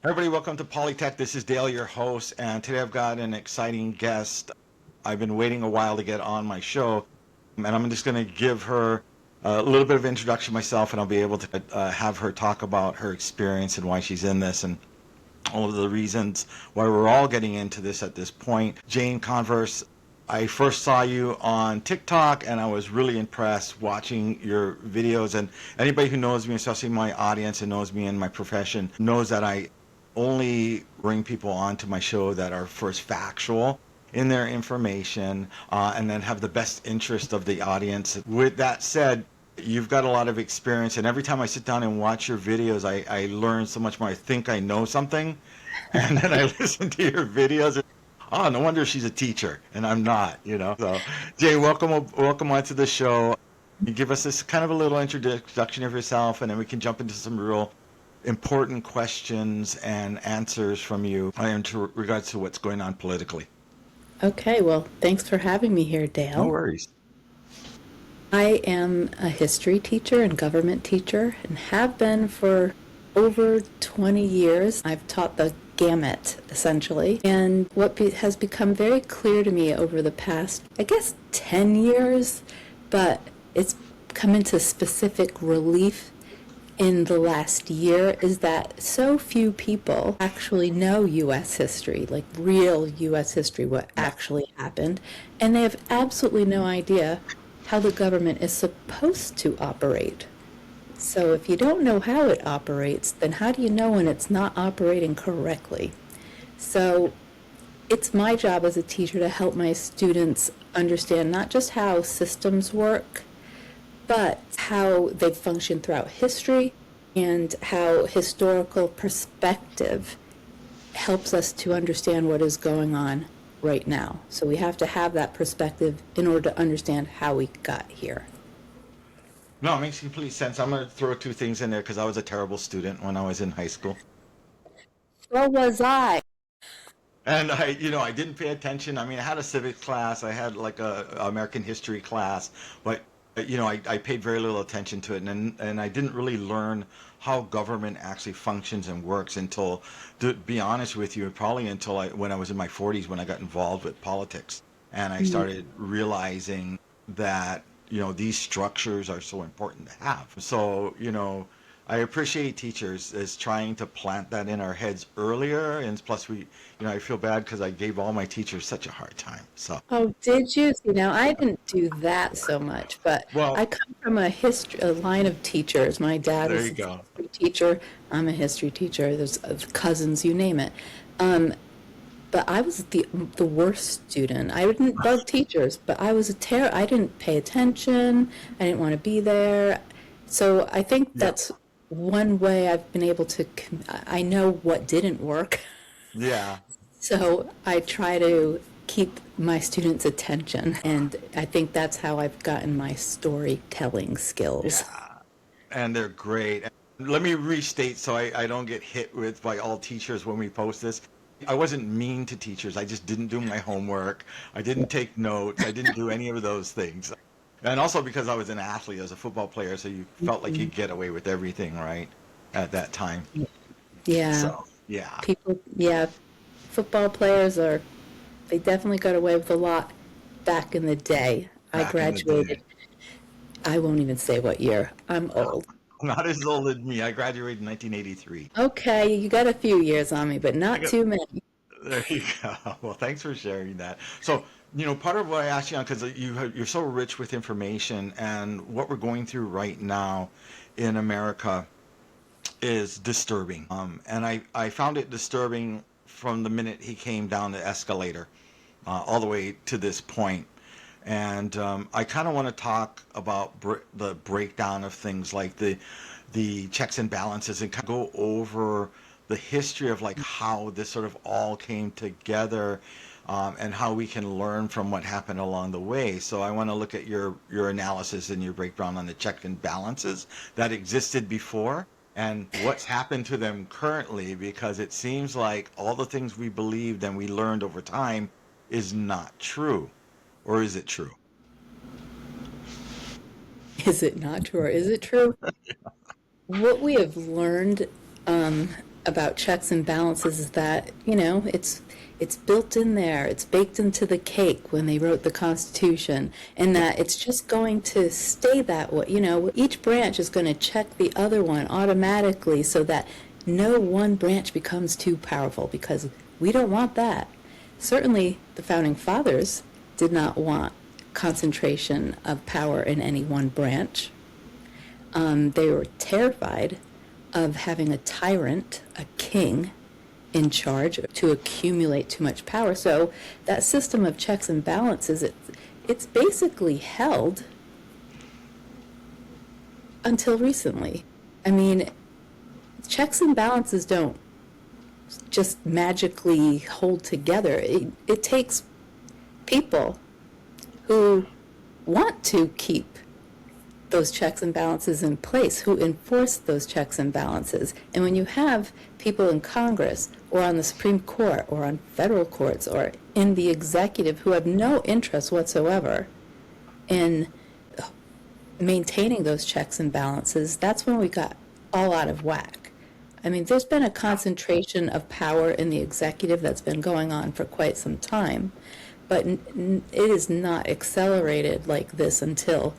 Everybody, welcome to Politech. This is Dale, your host, and today I've got an exciting guest. I've been waiting a while to get on my show, and I'm just going to give her a little bit of introduction myself, and I'll be able to have her talk about her experience and why she's in this and all of the reasons why we're all getting into this at this point. Jayne Converse, I first saw you on TikTok and I was really impressed watching your videos. And anybody who knows me, especially my audience and knows me in my profession, knows that I only bring people onto my show that are first factual in their information and then have the best interest of the audience. With that said, you've got a lot of experience, and every time I sit down and watch your videos, I learn so much more. I think I know something, and then I listen to your videos. And, oh, no wonder she's a teacher, and I'm not. So, Jay, welcome onto the show. You give us this kind of a little introduction of yourself, and then we can jump into some real important questions and answers from you in regards to what's going on politically. Okay, well, thanks for having me here, No Dale. worries. I am a history teacher and government teacher and have been for over 20 years. I've taught the gamut, essentially. And what has become very clear to me over the past, I guess, 10 years, but it's come into specific relief in the last year is that so few people actually know U.S. history, like real U.S. history, what actually happened, and they have absolutely no idea how the government is supposed to operate. So if you don't know how it operates, then how do you know when it's not operating correctly? So it's my job as a teacher to help my students understand not just how systems work, but how they function throughout history and how historical perspective helps us to understand what is going on right now. So we have to have that perspective in order to understand how we got here. No, it makes complete sense. I'm going to throw two things in there because I was a terrible student when I was in high school. So was I. And I didn't pay attention. I mean, I had a civics class, I had like a American history class, but I paid very little attention to it, and I didn't really learn how government actually functions and works until, to be honest with you, probably until when I was in my 40s when I got involved with politics, and I started realizing that these structures are so important to have. So I appreciate teachers as trying to plant that in our heads earlier, and plus I feel bad because I gave all my teachers such a hard time. So, Oh, did you? See, now I didn't do that so much, but well, I come from a line of teachers. My dad there was you a go. history teacher. I'm a history teacher. There's cousins, you name it. Um, but I was the worst student. I didn't bug teachers, but I was a terror. I didn't pay attention. I didn't want to be there. So I think Yeah, that's one way I've been able to. I know what didn't work, yeah, so I try to keep my students' attention, and I think that's how I've gotten my storytelling skills. yeah. And they're great. And let me restate so I don't get hit with by all teachers when we post this. I wasn't mean to teachers. I just didn't do my homework. I didn't take notes. I didn't do any of those things. And also because I was an athlete, I was a football player, so you felt like you'd get away with everything, right? At that time. Yeah, So, yeah, yeah, football players are, they definitely got away with a lot back in the day. I back in the day. graduated, I won't even say what year. I'm old. Not as old as me. I graduated in 1983. Okay, you got a few years on me, but I not got, too many. there you go. Well, thanks for sharing that. So, part of what I asked you on, because you're so rich with information, and what we're going through right now in America is disturbing. And I found it disturbing from the minute he came down the escalator, all the way to this point. And I kind of want to talk about the breakdown of things like the checks and balances, and kind of go over the history of like how this sort of all came together, and how we can learn from what happened along the way. So I want to look at your analysis and your breakdown on the check and balances that existed before and what's happened to them currently, because it seems like all the things we believed and we learned over time is not true. Or is it true? Is it not true or is it true? What we have learned about checks and balances is that, you know, it's built in there, it's baked into the cake when they wrote the Constitution, and that it's just going to stay that way. You know, each branch is going to check the other one automatically so that no one branch becomes too powerful, because we don't want that. Certainly, the Founding Fathers did not want concentration of power in any one branch. They were terrified of having a tyrant, a king, in charge to accumulate too much power. So that system of checks and balances, it's basically held until recently. I mean, checks and balances don't just magically hold together. It takes people who want to keep those checks and balances in place, who enforce those checks and balances. And when you have people in Congress or on the Supreme Court or on federal courts or in the executive who have no interest whatsoever in maintaining those checks and balances, that's when we got all out of whack. I mean, there's been a concentration of power in the executive that's been going on for quite some time, but it is not accelerated like this until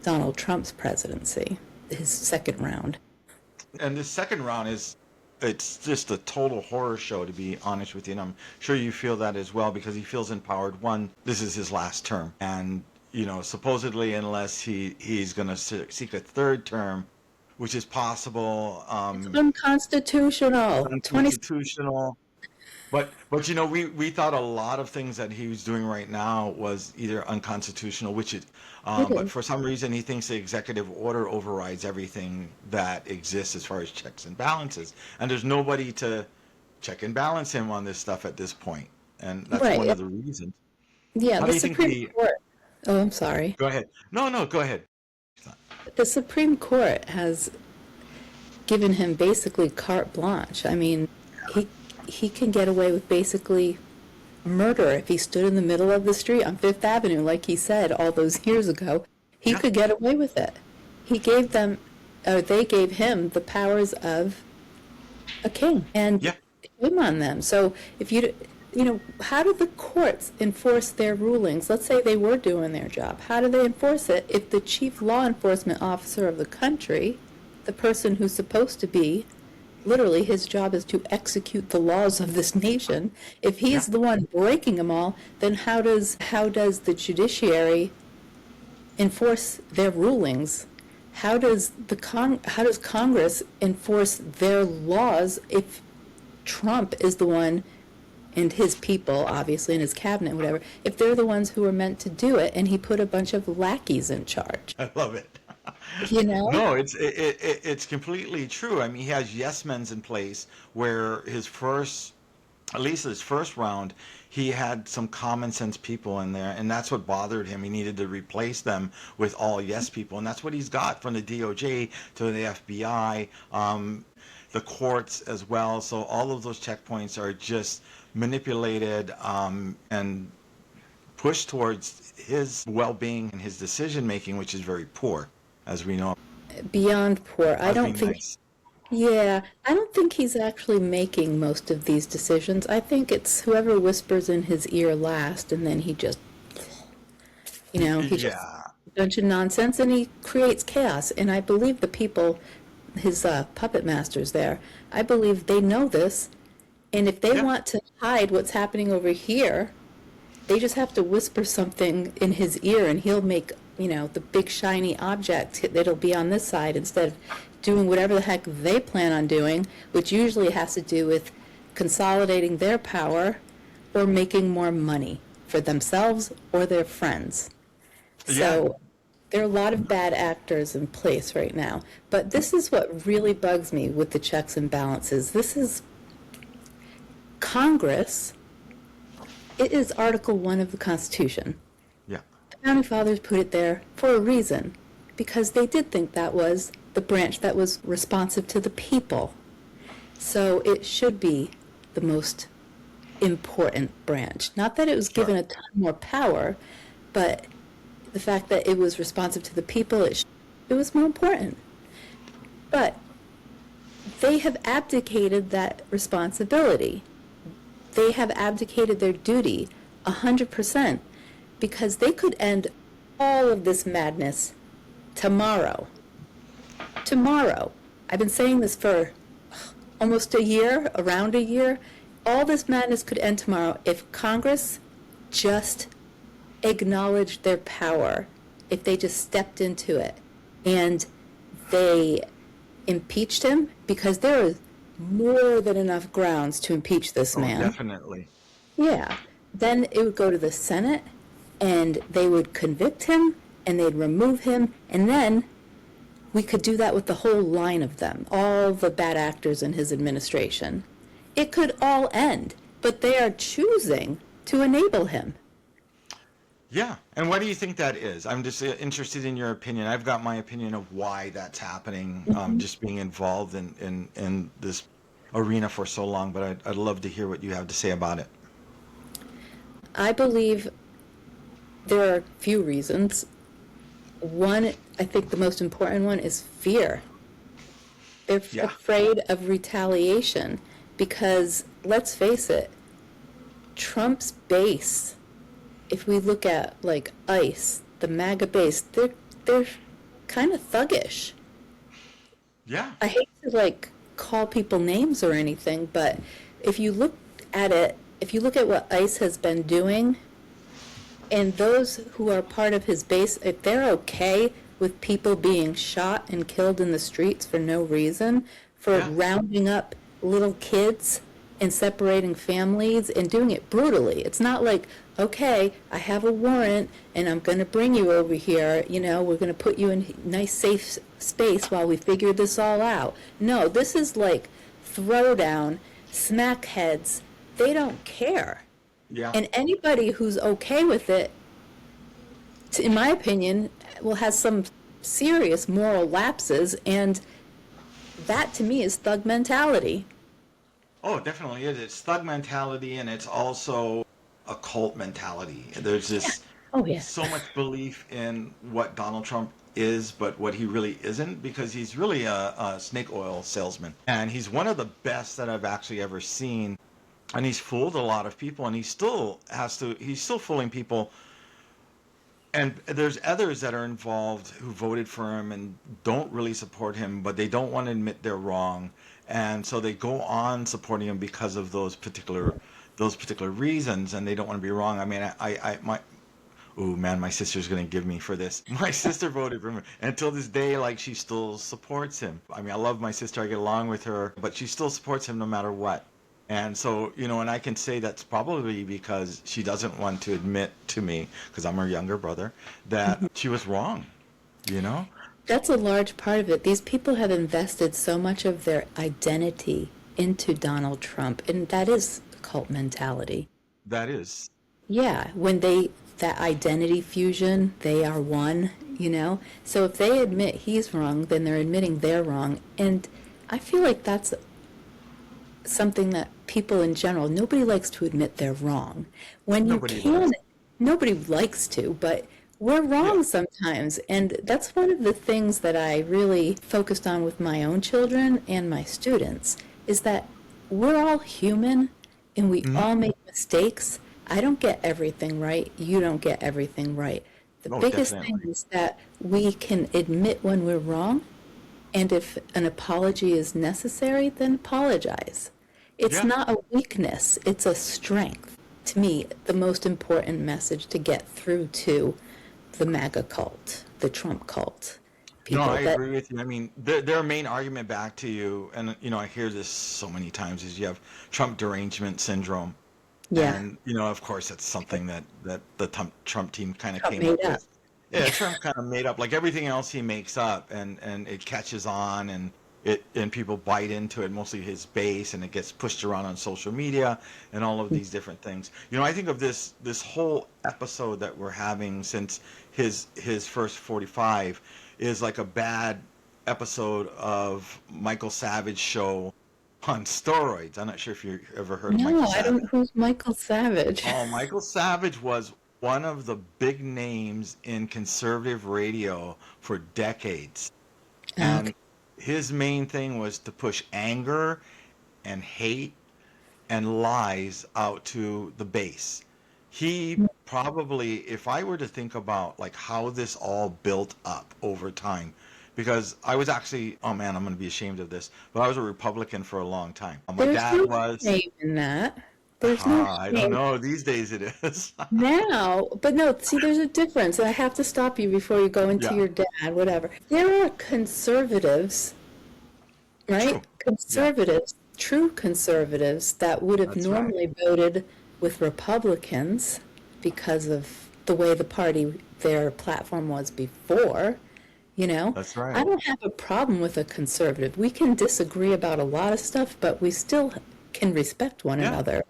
Donald Trump's presidency, his second round. And this second round it's just a total horror show, to be honest with you. And I'm sure you feel that as well, because he feels empowered. One, this is his last term. And, you know, supposedly, unless he's going to seek a third term, which is possible. It's unconstitutional. Unconstitutional. But you know, we thought a lot of things that he was doing right now was either unconstitutional, which but for some reason he thinks the executive order overrides everything that exists as far as checks and balances, and there's nobody to check and balance him on this stuff at this point, and that's Right. one of the reasons. Yeah, How the do you think Supreme Court. Oh, I'm sorry. Go ahead. No, go ahead. The Supreme Court has given him basically carte blanche. I mean, he can get away with basically murder if he stood in the middle of the street on Fifth Avenue, like he said all those years ago. He Yeah. could get away with it. He gave them, or they gave him the powers of a king, and Yeah. shame on them. So if you know, how do the courts enforce their rulings? Let's say they were doing their job. How do they enforce it if the chief law enforcement officer of the country, the person who's supposed to be, literally his job is to execute the laws of this nation, if he's the one breaking them all, then how does the judiciary enforce their rulings? How does Congress enforce their laws if Trump is the one, and his people, obviously, and his cabinet, whatever, if they're the ones who are meant to do it, and he put a bunch of lackeys in charge? I love it. You know? No, it's completely true. I mean, he has yes men's in place where at least his first round, he had some common sense people in there, and that's what bothered him. He needed to replace them with all yes people, and that's what he's got from the DOJ to the FBI, the courts as well. So all of those checkpoints are just manipulated and pushed towards his well-being and his decision-making, which is very poor, as we know. Beyond poor. I Must don't be think. nice. Yeah, I don't think he's actually making most of these decisions. I think it's whoever whispers in his ear last, and then he just, he just Yeah. a bunch of nonsense, and he creates chaos. And I believe the people, his puppet masters there, I believe they know this, and if they Yeah. want to hide what's happening over here, they just have to whisper something in his ear, and he'll make, the big shiny object that'll be on this side instead of doing whatever the heck they plan on doing, which usually has to do with consolidating their power or making more money for themselves or their friends. So there are a lot of bad actors in place right now. But this is what really bugs me with the checks and balances. This is Congress. It is Article 1 of the Constitution. Yeah. The Founding Fathers put it there for a reason, because they did think that was the branch that was responsive to the people. So it should be the most important branch. Not that it was given a ton more power, but the fact that it was responsive to the people, it was more important. But they have abdicated that responsibility. They have abdicated their duty 100% because they could end all of this madness tomorrow. Tomorrow. I've been saying this for almost a year, around a year. All this madness could end tomorrow if Congress just acknowledged their power, if they just stepped into it and they impeached him, because there is more than enough grounds to impeach this Oh, man. definitely. Yeah. Then it would go to the Senate and they would convict him and they'd remove him, and then we could do that with the whole line of them, all the bad actors in his administration. It could all end, but they are choosing to enable him. Yeah. And what do you think that is? I'm just interested in your opinion. I've got my opinion of why that's happening, just being involved in this arena for so long, but I'd love to hear what you have to say about it. I believe there are a few reasons. One, I think the most important one is fear. They're Yeah. afraid of retaliation because, let's face it, Trump's base, if we look at like ICE, the MAGA base, they're kind of thuggish. Yeah. I hate to like call people names or anything, but if you look at it, if you look at what ICE has been doing, and those who are part of his base, if they're okay with people being shot and killed in the streets for no reason, for Yeah. rounding up little kids and separating families and doing it brutally. It's not like, okay, I have a warrant and I'm going to bring you over here, we're going to put you in nice safe space while we figure this all out. No, this is like throwdown, smack heads. They don't care. Yeah. And anybody who's okay with it, in my opinion, will have some serious moral lapses, and that to me is thug mentality. Oh, it definitely is. It's thug mentality, and it's also a cult mentality. There's this Oh, yeah. so much belief in what Donald Trump is, but what he really isn't, because he's really a snake oil salesman. And he's one of the best that I've actually ever seen. And he's fooled a lot of people, and he's still fooling people. And there's others that are involved who voted for him and don't really support him, but they don't want to admit they're wrong. And so they go on supporting him because of those particular reasons, and they don't want to be wrong. I mean, oh man, my sister's gonna give me for this. My sister voted for him, and until this day, like, she still supports him. I mean, I love my sister, I get along with her, but she still supports him no matter what. And so, and I can say that's probably because she doesn't want to admit to me, because I'm her younger brother, that she was wrong, you know? That's a large part of it. These people have invested so much of their identity into Donald Trump, and that is cult mentality. That is. Yeah, that identity fusion, they are one. So if they admit he's wrong, then they're admitting they're wrong. And I feel like that's something that people in general, nobody likes to admit they're wrong. When you Nobody can, does. nobody likes to, but we're wrong Yeah. sometimes. And that's one of the things that I really focused on with my own children and my students, is that we're all human and we all make mistakes. I don't get everything right. You don't get everything right. The Oh, biggest thing definitely. is that we can admit when we're wrong, and if an apology is necessary, then apologize. It's Yeah. not a weakness, it's a strength. To me, the most important message to get through to the MAGA cult, the Trump cult. No, People I that, agree with you. I mean, their main argument back to you, and I hear this so many times, is you have Trump derangement syndrome. yeah, And, of course, it's something that the Trump team kind of Trump came up made up. with. Yeah, Trump kind of made up, like everything else he makes up, and it catches on, and people bite into it, mostly his base, and it gets pushed around on social media and all of these different things. I think of this whole episode that we're having since his first 45 is like a bad episode of Michael Savage show on steroids. I'm not sure if you ever heard of No, Michael I don't. Savage. Who's Michael Savage? Oh, Michael Savage was one of the big names in conservative radio for decades. And Okay. his main thing was to push anger and hate and lies out to the base. He probably, if I were to think about like how this all built up over time, because I was actually, oh man, I'm going to be ashamed of this, but I was a Republican for a long time. My There's dad no was, shame in that. There's no I don't shame know, these days it is. now. But no, see, there's a difference. I have to stop you before you go into Yeah, your dad, whatever. There are conservatives, right? true. Yeah, Conservatives, true conservatives that would have that's right. normally voted with Republicans because of the way the party, their platform was before. You know, That's I right. don't have a problem with a conservative. We can disagree about a lot of stuff, but we still can respect one Yeah. another.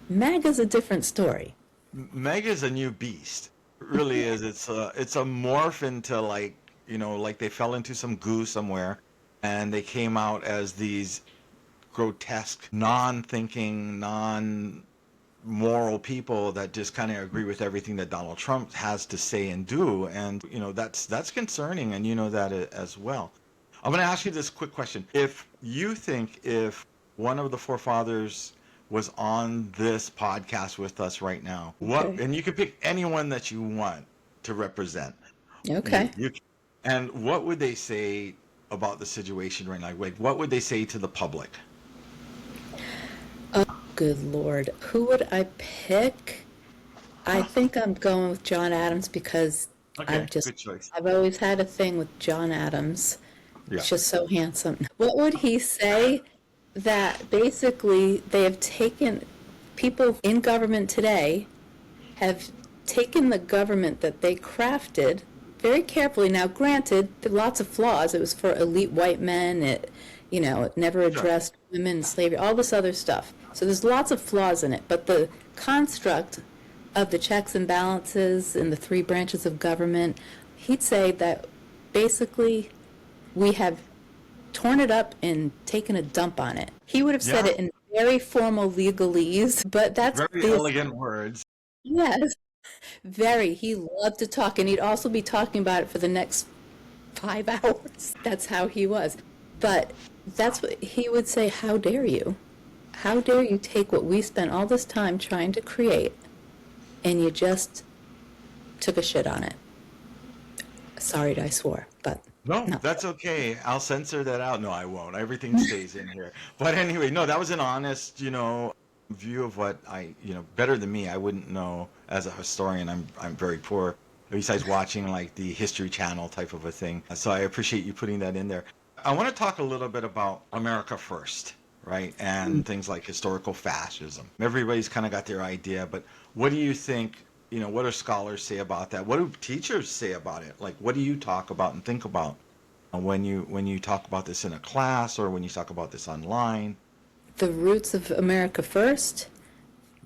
MAGA's a different story. Meg is a new beast. It really is. It's a morph into like, like they fell into some goo somewhere and they came out as these grotesque, non-thinking, non-moral people that just kind of agree with everything that Donald Trump has to say and do. And, that's concerning, and you know that as well. I'm going to ask you this quick question. If one of the forefathers was on this podcast with us right now, Okay. and you can pick anyone that you want to represent, you, Okay. you, and what would they say about the situation right now? Like, what would they say to the public? Oh, good Lord. Who would I pick? I Huh. think I'm going with John Adams because Okay, good choice. I've always had a thing with John Adams. Yeah. He's just so handsome. What would he say that basically they have taken people in government today have taken the government that they crafted very carefully. Now, granted, there are lots of flaws. It was for elite white men. It never Sure. addressed women and slavery, all this other stuff. So there's lots of flaws in it. But the construct of the checks and balances and the three branches of government, he'd say that basically we have torn it up and taken a dump on it. He would have said Yeah. it in very formal legalese, but that's Very the elegant words. yes. Very. He loved to talk, and he'd also be talking about it for the next 5 hours. That's how he was. But that's what he would say, how dare you? How dare you take what we spent all this time trying to create, and you just took a shit on it? Sorry I swore, but No, no. that's okay. I'll censor that out. No, I won't. Everything stays in here. But anyway, no, that was an honest, view of what better than me. I wouldn't know as a historian. I'm very poor, besides watching like the History Channel type of a thing. So I appreciate you putting that in there. I want to talk a little bit about America First, right? And things like historical fascism. Everybody's kind of got their idea, but what do you think? What do scholars say about that? What do teachers say about it? Like, what do you talk about and think about when you talk about this in a class or when you talk about this online? The roots of America First,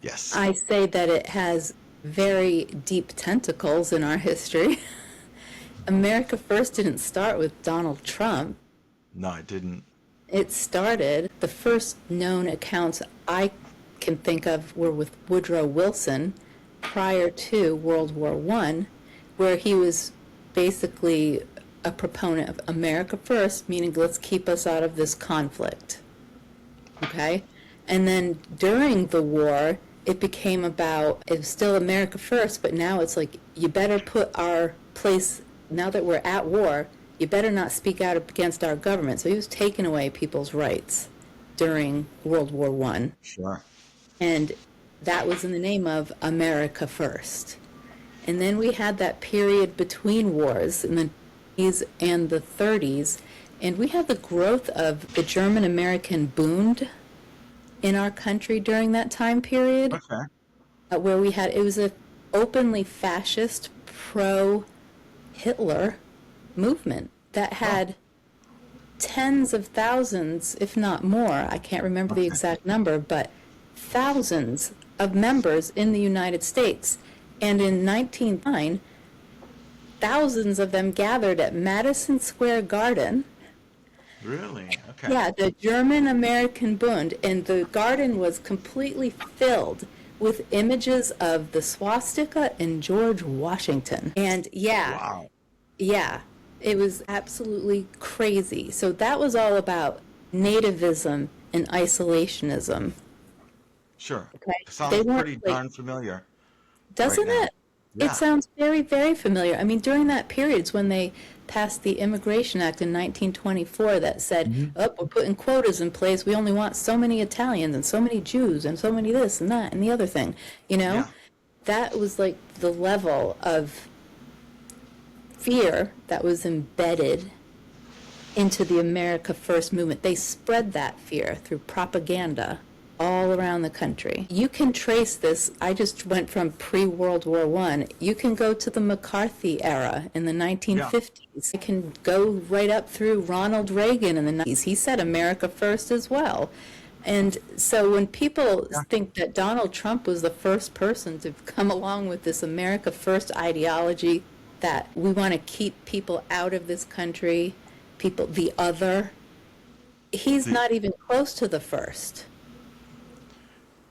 Yes. I say that it has very deep tentacles in our history. America First didn't start with Donald Trump. No, I didn't. It started, the first known accounts I can think of were with Woodrow Wilson prior to World War I, where he was basically a proponent of America First, meaning let's keep us out of this conflict. Okay? And then during the war, it became about, it was still America First, but now it's like, you better put our place, now that we're at war, you better not speak out against our government. So he was taking away people's rights during World War I. Sure. And that was in the name of America First. And then we had that period between wars in the 20s and the 30s, and we had the growth of the German-American Bund in our country during that time period, Okay. where it was a openly fascist, pro-Hitler movement that Oh, had tens of thousands, if not more, I can't remember the okay. exact number, but thousands of members in the United States. And in 1909, thousands of them gathered at Madison Square Garden. Really? Okay. Yeah, the German American Bund, and the garden was completely filled with images of the swastika and George Washington. And yeah, Wow. yeah, It was absolutely crazy. So that was all about nativism and isolationism. Sure. Okay. They Sounds weren't pretty like, darn familiar right doesn't now. it? It Yeah. sounds very, very familiar. I mean, during that period, it's when they passed the Immigration Act in 1924 that said, Hmm. oh, we're putting quotas in place. We only want so many Italians and so many Jews and so many this and that and the other thing. You know, Yeah. that was like the level of fear that was embedded into the America First movement. They spread that fear through propaganda all around the country. You can trace this. I just went from pre-World War I. You can go to the McCarthy era in the Yeah. 1950s. You can go right up through Ronald Reagan in the 90s. He said America first as well. And so when people Yeah. think that Donald Trump was the first person to come along with this America First ideology, that we want to keep people out of this country, people, the other, he's The, not even close to the first.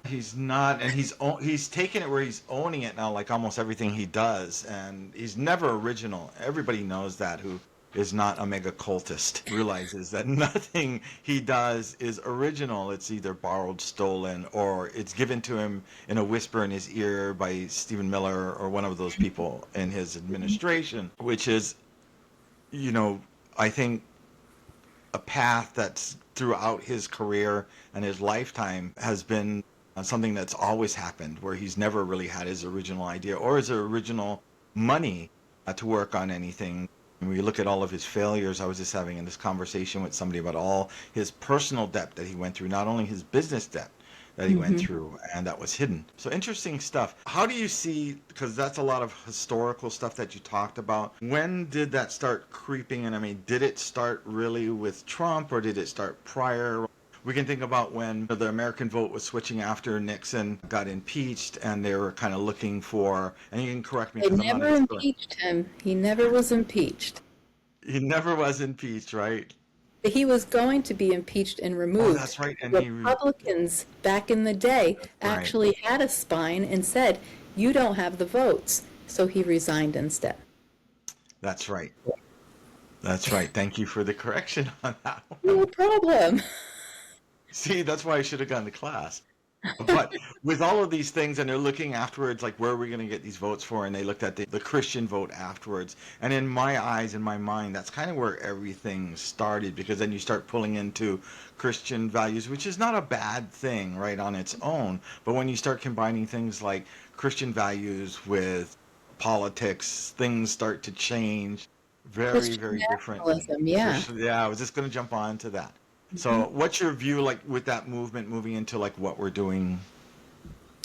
he's not, and he's taken it where he's owning it now, like almost everything he does, and he's never original. Everybody knows that who is not a mega cultist realizes that nothing he does is original. It's either borrowed, stolen, or it's given to him in a whisper in his ear by Stephen Miller or one of those people in his administration, which is, you know, I think a path that's throughout his career and his lifetime has been something that's always happened, where he's never really had his original idea or his original money to work on anything. When we look at all of his failures, I was just having this conversation with somebody about all his personal debt that he went through, not only his business debt that he went Hmm. through, and that was hidden. So interesting stuff. How do you see, because that's a lot of historical stuff that you talked about, when did that start creeping in? I mean, did it start really with Trump, or did it start prior? We can think about when the American vote was switching after Nixon got impeached, and they were kind of looking for, and you can correct me They because I'm not a never historian. impeached him. He never was impeached. He never was impeached, right? He was going to be impeached and Oh, removed. that's right. And The he, Republicans back in the day right. actually had a spine and said, you don't have the votes. So he resigned instead. That's right. That's right. Thank you for the correction on that No one. problem. See, that's why I should have gone to class. But with all of these things, and they're looking afterwards, like, where are we going to get these votes for? And they looked at the Christian vote afterwards. And in my eyes, in my mind, that's kind of where everything started, because then you start pulling into Christian values, which is not a bad thing, right, on its own. But when you start combining things like Christian values with politics, things start to change very, Christian very differently. nationalism, yeah. Especially, yeah, I was just going to jump on to that. Mhm. So, what's your view like with that movement moving into like what we're doing,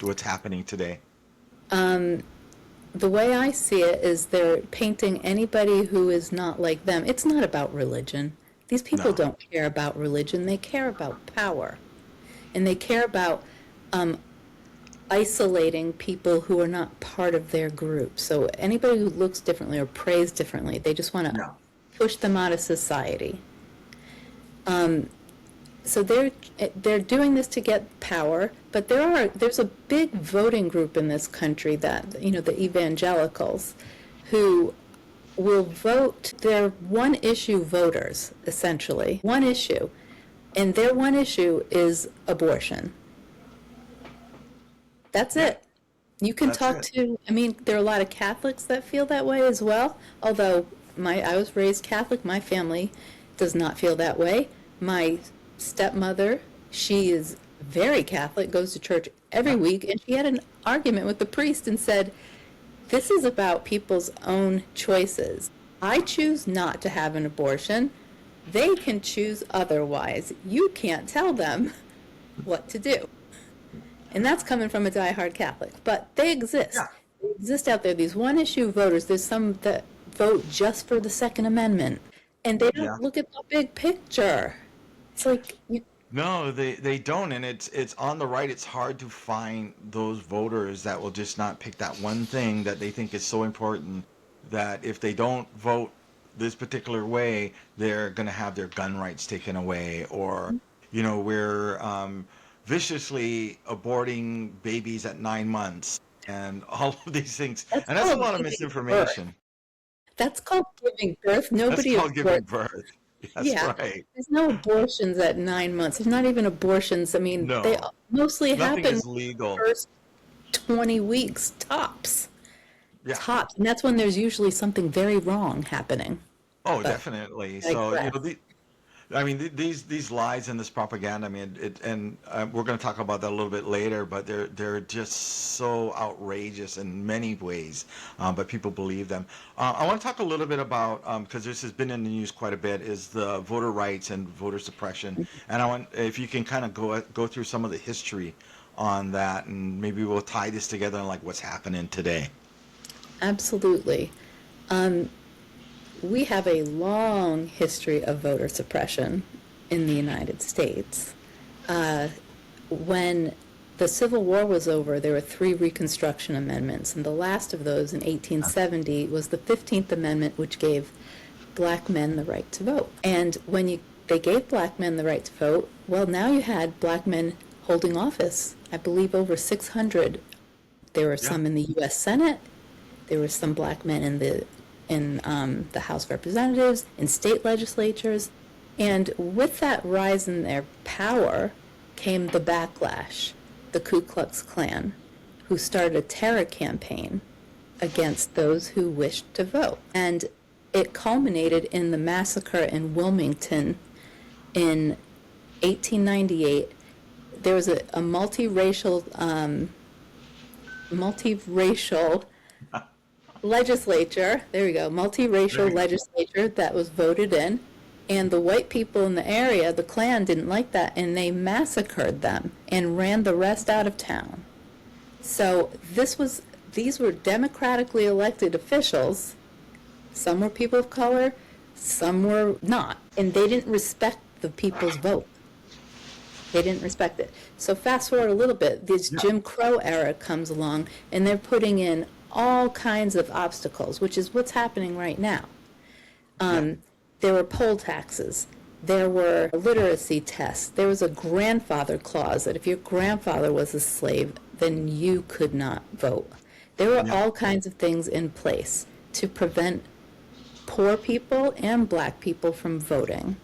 what's happening today? The way I see it is they're painting anybody who is not like them. It's not about religion. These people No. don't care about religion. They care about power. And they care about isolating people who are not part of their group. So anybody who looks differently or prays differently, they just want to Yeah. push them out of society. So they're doing this to get power, but there's a big voting group in this country that, you know, the evangelicals, who will vote. They're one issue voters, essentially, one issue, and their one issue is abortion. That's Yeah. it. You can That's talk it. to, I mean, there are a lot of Catholics that feel that way as well, although I was raised Catholic, my family does not feel that way. My stepmother, she is very Catholic, goes to church every Yeah. week, and she had an argument with the priest and said, this is about people's own choices. I choose not to have an abortion. They can choose otherwise. You can't tell them what to do. And that's coming from a diehard Catholic. But they Yeah. exist. They exist out there. These one issue voters, there's some that vote just for the Second Amendment. And they Yeah. don't look at the big picture. It's like, No, they don't, and it's on the right. It's hard to find those voters that will just not pick that one thing that they think is so important that if they don't vote this particular way, they're going to have their gun rights taken away, or we're viciously aborting babies at 9 months, and all of these things, that's and that's a called lot of giving birth. misinformation. That's called giving birth. That's Nobody called giving aborts. birth. That's Yeah, right. there's no abortions at 9 months. There's not even abortions. I mean, they No, mostly nothing happen is legal. first 20 weeks tops. Yeah. Tops. And that's when there's usually something very wrong happening. Oh, But definitely. I So, digress. I mean, these lies and this propaganda. I mean, and we're going to talk about that a little bit later. But they're just so outrageous in many ways. But people believe them. I want to talk a little bit about because this has been in the news quite a bit. Is the voter rights and voter suppression? And I want if you can kind of go through some of the history on that, and maybe we'll tie this together and like what's happening today. Absolutely. We have a long history of voter suppression in the United States. When the Civil War was over, there were three Reconstruction Amendments, and the last of those in 1870 was the 15th Amendment, which gave black men the right to vote. And they gave black men the right to vote, well, now you had black men holding office. I believe over 600. There were Yeah. some in the U.S. Senate. There were some black men in the House of Representatives, in state legislatures, and with that rise in their power came the backlash, the Ku Klux Klan, who started a terror campaign against those who wished to vote. And it culminated in the massacre in Wilmington in 1898. There was a multiracial legislature, there we go, There multiracial you go. legislature that was voted in, and the white people in the area, the Klan, didn't like that, and they massacred them and ran the rest out of town. So these were democratically elected officials. Some were people of color, some were not, and they didn't respect the people's vote. They didn't respect it. So fast forward a little bit, this Yeah. Jim Crow era comes along, and they're putting in all kinds of obstacles, which is what's happening right now. Yeah. There were poll taxes. There were literacy tests. There was a grandfather clause that if your grandfather was a slave, then you could not vote. There were Yeah. all kinds of things in place to prevent poor people and black people from voting.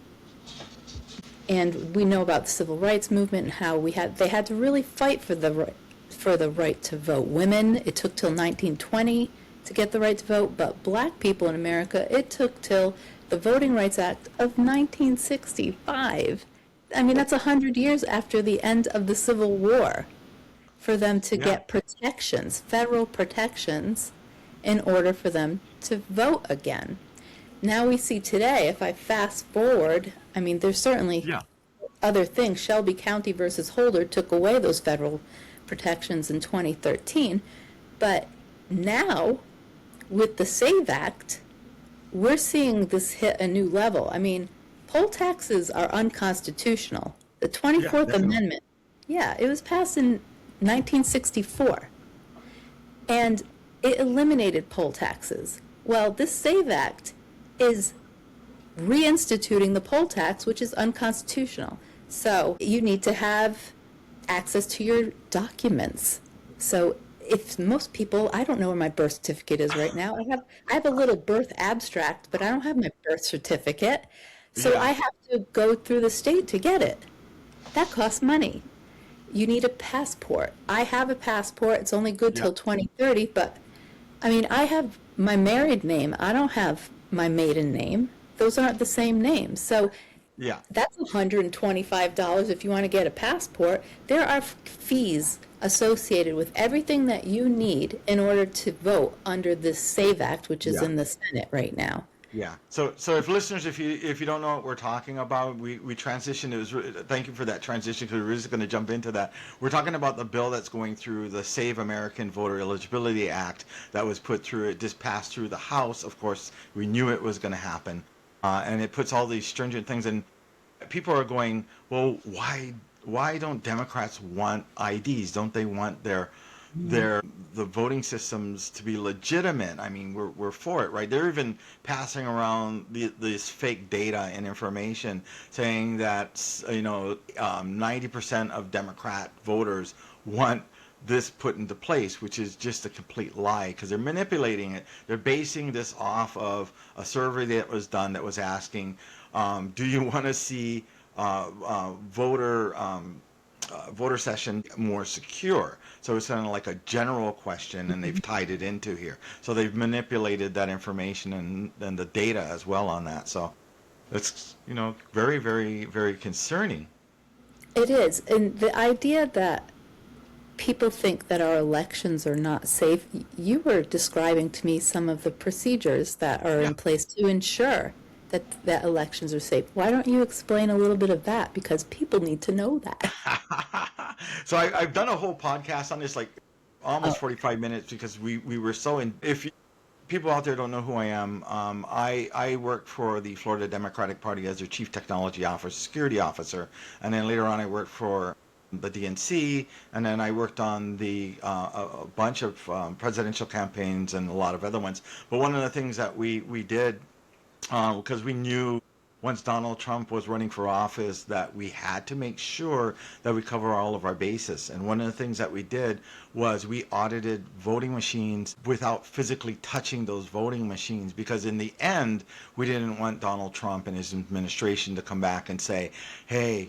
And we know about the civil rights movement and how they had to really fight for the right to vote. Women, it took till 1920 to get the right to vote, but black people in America, it took till the Voting Rights Act of 1965. I mean, that's 100 years after the end of the Civil War for them to Yeah. get protections, federal protections, in order for them to vote again. Now we see today, if I fast forward, I mean, there's certainly Yeah. other things. Shelby County versus Holder took away those federal protections in 2013. But now, with the SAVE Act, we're seeing this hit a new level. I mean, poll taxes are unconstitutional. The Yeah. 24th Definitely. Amendment, yeah, it was passed in 1964. And it eliminated poll taxes. Well, this SAVE Act is reinstituting the poll tax, which is unconstitutional. So you need to have access to your documents. So if most people, I don't know where my birth certificate is right now. I have a little birth abstract, but I don't have my birth certificate. So Yeah. I have to go through the state to get it. That costs money. You need a passport. I have a passport. It's only good Yeah. till 2030, but I mean, I have my married name. I don't have my maiden name. Those aren't the same names. So Yeah. that's $125 if you want to get a passport. There are fees associated with everything that you need in order to vote under this SAVE Act, which is Yeah. in the Senate right now. Yeah. So if listeners, if you don't know what we're talking about, we transitioned. Thank you for that transition because we're just going to jump into that. We're talking about the bill that's going through the Save American Voter Eligibility Act that was put through. It just passed through the House. Of course, we knew it was going to happen, and it puts all these stringent things in. People are going, well, why don't Democrats want IDs? Don't they want their the voting systems to be legitimate? I mean, we're for it, right? They're even passing around this fake data and information saying that 90% of Democrat voters want this put into place, which is just a complete lie because they're manipulating it. They're basing this off of a survey that was done that was asking, do you want to see voter session more secure? So it's kind of like a general question, and they've tied it into here. So they've manipulated that information and the data as well on that. So it's, very, very, very concerning. It is. And the idea that people think that our elections are not safe, you were describing to me some of the procedures that are Yeah. in place to ensure that elections are safe. Why don't you explain a little bit of that? Because people need to know that. So I've done a whole podcast on this, like almost Oh, 45 minutes, because we were so in. If people out there don't know who I am, I worked for the Florida Democratic Party as their chief technology officer, security officer, and then later on I worked for the DNC, and then I worked on a bunch of presidential campaigns and a lot of other ones. But one of the things that we did, because we knew once Donald Trump was running for office that we had to make sure that we cover all of our bases. And one of the things that we did was we audited voting machines without physically touching those voting machines, because in the end, we didn't want Donald Trump and his administration to come back and say, hey,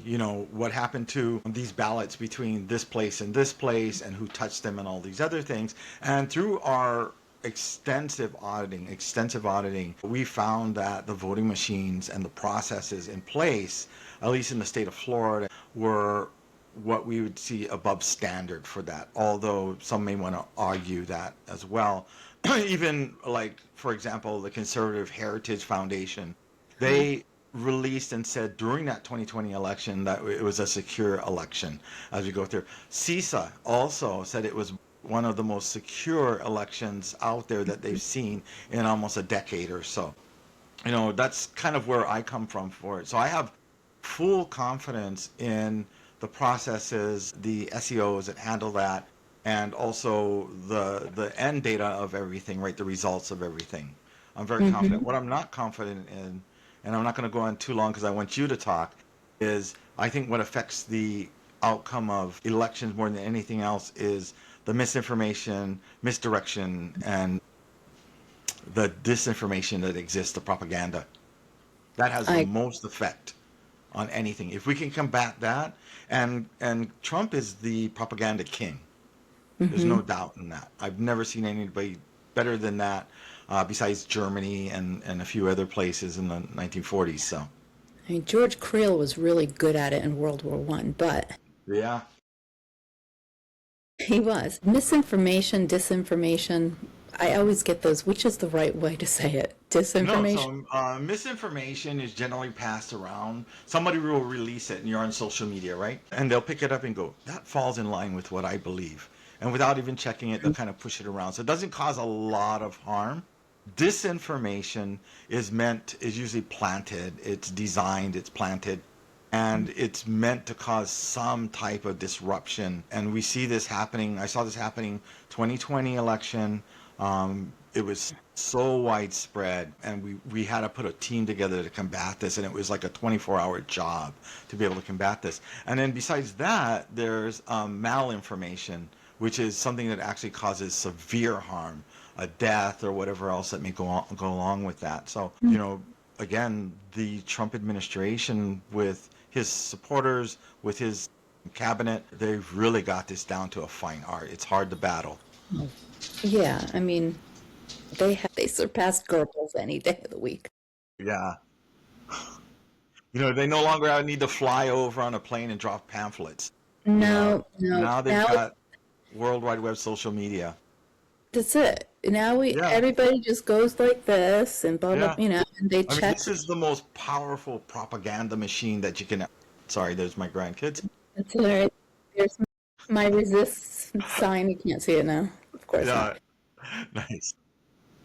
what happened to these ballots between this place and who touched them and all these other things. And through our extensive auditing, we found that the voting machines and the processes in place, at least in the state of Florida, were what we would see above standard for that, although some may want to argue that as well. Even like, for example, the Conservative Heritage Foundation, they released and said during that 2020 election that it was a secure election as we go through. CISA also said it was one of the most secure elections out there that they've seen in almost a decade or so. That's kind of where I come from for it. So I have full confidence in the processes, the SEOs that handle that, and also the end data of everything, right? The results of everything. I'm very confident. What I'm not confident in, and I'm not going to go on too long because I want you to talk, is I think what affects the outcome of elections more than anything else is the misinformation, misdirection, and the disinformation that exists, the propaganda. That has the I most effect on anything. If we can combat that, and Trump is the propaganda king. There's no doubt in that. I've never seen anybody better than that, besides Germany and a few other places in the 1940s. So, I mean, George Creel was really good at it in World War One, but yeah. he was. Misinformation, disinformation, I always get those. Which is the right way to say it? No, Disinformation? so misinformation is generally passed around. Somebody will release it, and you're on social media, right? And they'll pick it up and go, that falls in line with what I believe. And without even checking it, they'll kind of push it around. So it doesn't cause a lot of harm. Disinformation is usually planted, it's designed, it's planted, and it's meant to cause some type of disruption. And we see this happening. I saw this happening 2020 election. It was so widespread, and we had to put a team together to combat this, and it was like a 24-hour job to be able to combat this. And then besides that, there's malinformation, which is something that actually causes severe harm, a death or whatever else that may go along with that. So, again, the Trump administration with his supporters, with his cabinet, they've really got this down to a fine art. It's hard to battle. Yeah, I mean, they surpassed Goebbels any day of the week. Yeah. They no longer need to fly over on a plane and drop pamphlets. No, no. Now they've Now got World Wide Web social media. that's it. Now Yeah. everybody just goes like this and blah blah, Yeah. and they I mean, check. this is the most powerful propaganda machine that you can. Sorry, there's my grandkids. It's hilarious. There's my resist sign. You can't see it now. Of course not. Yeah. Nice.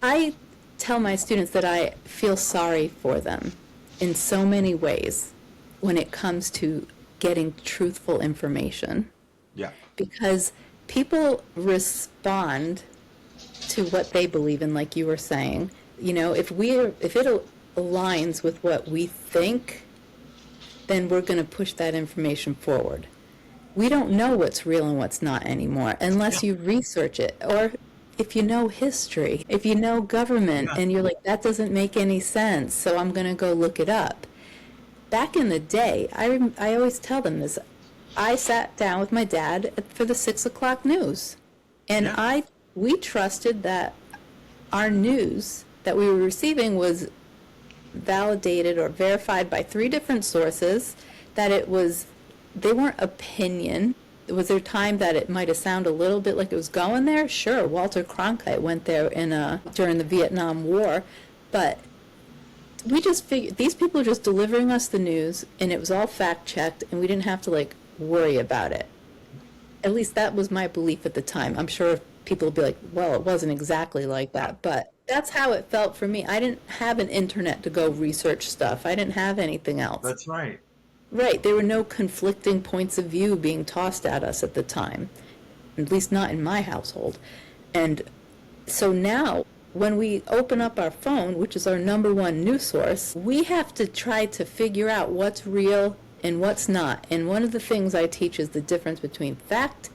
I tell my students that I feel sorry for them in so many ways when it comes to getting truthful information, Yeah. because people respond to what they believe in, like you were saying. If it aligns with what we think, then we're going to push that information forward. we don't know what's real and what's not anymore Yeah. unless you research it. Or if you know history, if you know government Yeah. and you're like, that doesn't make any sense, so I'm going to go look it up. Back in the day, I always tell them this. I sat down with my dad for the 6 o'clock news. And Yeah. we trusted that our news that we were receiving was validated or verified by three different sources, that they weren't opinion. Was there time that it might have sounded a little bit like it was going there? Sure, Walter Cronkite went there during the Vietnam War, but we just figured these people are just delivering us the news, and it was all fact checked, and we didn't have to like worry about it. At least that was my belief at the time. I'm sure people will be like, well, it wasn't exactly like that, but that's how it felt for me. I didn't have an internet to go research stuff. I didn't have anything else. That's right. Right, there were no conflicting points of view being tossed at us at the time, at least not in my household. And so now, when we open up our phone, which is our number one news source, we have to try to figure out what's real and what's not. And one of the things I teach is the difference between fact